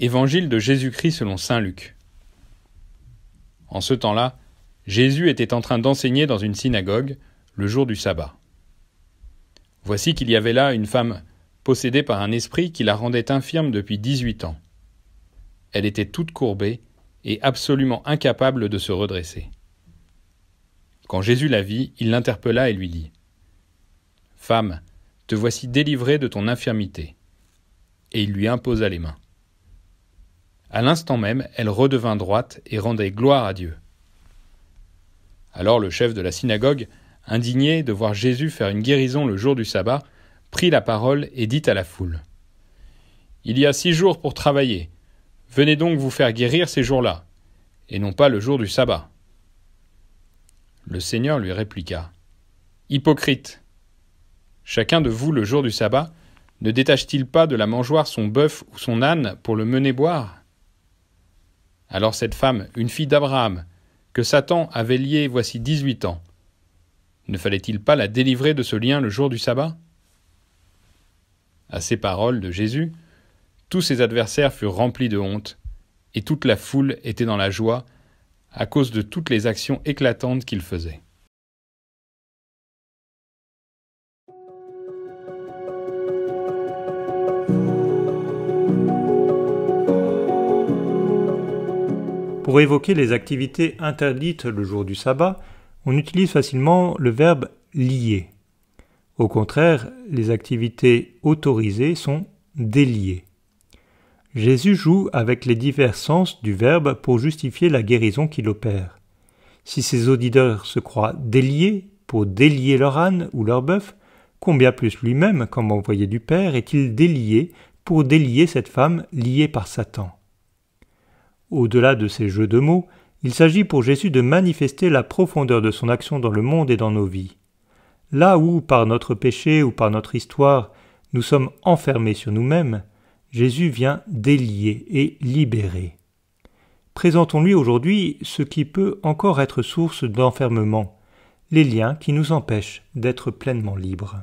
Évangile de Jésus-Christ selon saint Luc. En ce temps-là, Jésus était en train d'enseigner dans une synagogue le jour du sabbat. Voici qu'il y avait là une femme possédée par un esprit qui la rendait infirme depuis 18 ans. Elle était toute courbée et absolument incapable de se redresser. Quand Jésus la vit, il l'interpella et lui dit : « Femme, te voici délivrée de ton infirmité. » Et il lui imposa les mains. À l'instant même, elle redevint droite et rendait gloire à Dieu. Alors le chef de la synagogue, indigné de voir Jésus faire une guérison le jour du sabbat, prit la parole et dit à la foule : « Il y a 6 jours pour travailler. Venez donc vous faire guérir ces jours-là, et non pas le jour du sabbat. » Le Seigneur lui répliqua : « Hypocrite ! Chacun de vous, le jour du sabbat, ne détache-t-il pas de la mangeoire son bœuf ou son âne pour le mener boire ? Alors cette femme, une fille d'Abraham, que Satan avait liée voici 18 ans, ne fallait-il pas la délivrer de ce lien le jour du sabbat ?» À ces paroles de Jésus, tous ses adversaires furent remplis de honte, et toute la foule était dans la joie à cause de toutes les actions éclatantes qu'il faisait. Pour évoquer les activités interdites le jour du sabbat, on utilise facilement le verbe « lier ». Au contraire, les activités autorisées sont « délier ». Jésus joue avec les divers sens du verbe pour justifier la guérison qu'il opère. Si ses auditeurs se croient déliés pour délier leur âne ou leur bœuf, combien plus lui-même, comme envoyé du Père, est-il délié pour délier cette femme liée par Satan ? Au-delà de ces jeux de mots, il s'agit pour Jésus de manifester la profondeur de son action dans le monde et dans nos vies. Là où, par notre péché ou par notre histoire, nous sommes enfermés sur nous-mêmes, Jésus vient délier et libérer. Présentons-lui aujourd'hui ce qui peut encore être source d'enfermement, les liens qui nous empêchent d'être pleinement libres.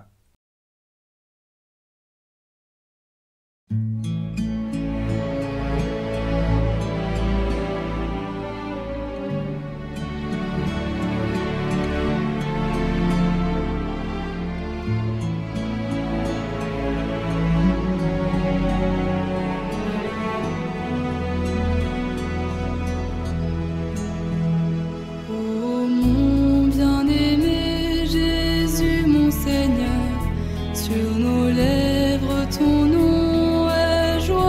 Sur nos lèvres, ton nom est joyeux.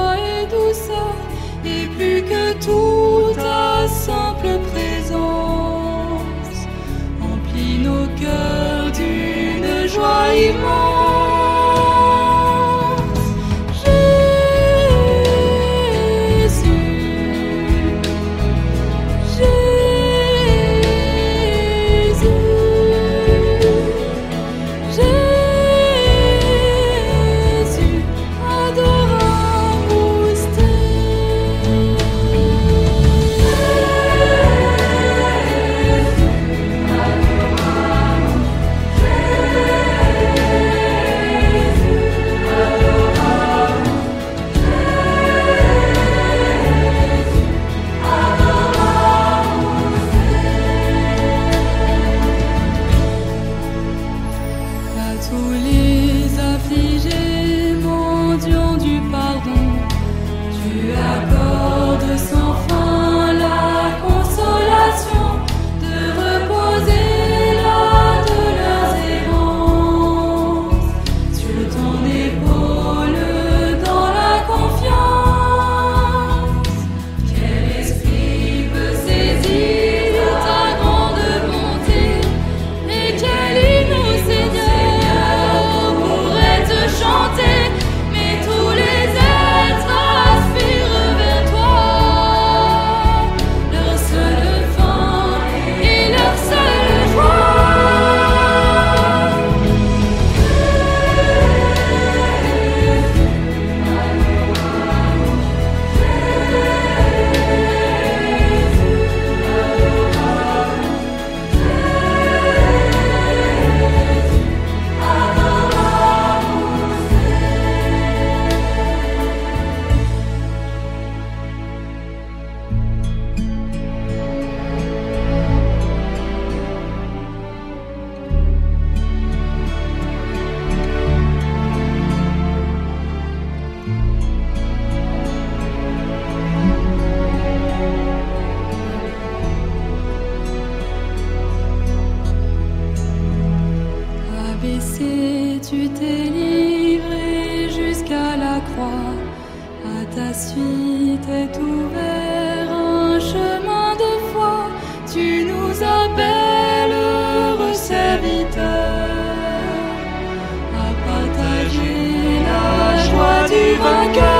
vainqueur.